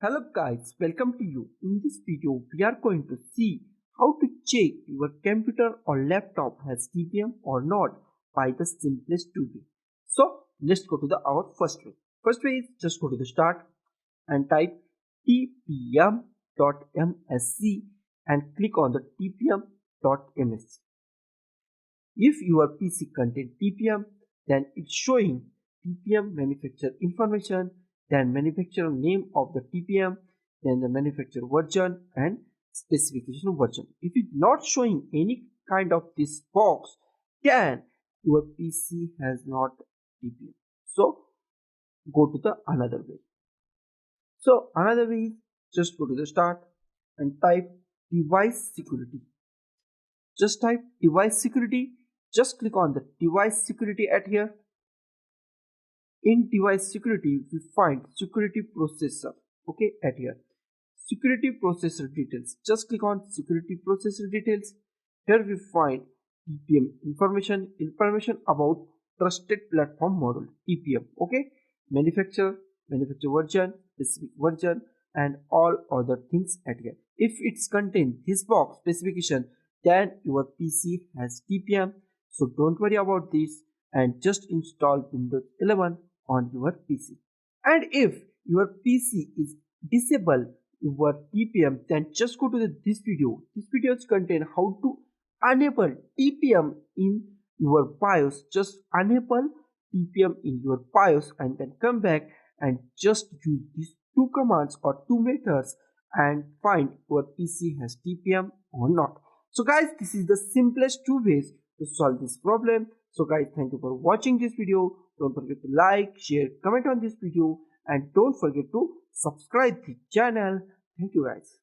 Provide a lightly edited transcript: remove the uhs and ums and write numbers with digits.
Hello guys, welcome to you. In this video, we are going to see how to check your computer or laptop has TPM or not by the simplest two way. So let's go to our first way. First way is just go to the start and type tpm.msc and click on the tpm.msc. If your PC contains TPM, then it's showing TPM manufacturer information, then manufacturer name of the TPM, then the manufacturer version and specification version. If it's not showing any kind of this box, then your PC has not TPM. So go to the another way. So another way is just go to the start and type device security. Just type device security. Just click on the device security at here. In device security, we find security processor. Okay, at here. Security processor details. Just click on security processor details. Here we find TPM information about trusted platform model TPM. Okay, manufacturer version, specific version, and all other things at here. If it's contain this box specification, then your PC has TPM. So don't worry about this and just install Windows 11 on your PC. And if your PC is disabled your TPM, then just go to this video. This video contain how to enable TPM in your BIOS. Just enable TPM in your BIOS and then come back and just use these two commands or two methods and find your PC has TPM or not. So guys, this is the simplest two ways to solve this problem. So guys, thank you for watching this video. Don't forget to like, share, comment on this video and don't forget to subscribe the channel. Thank you guys.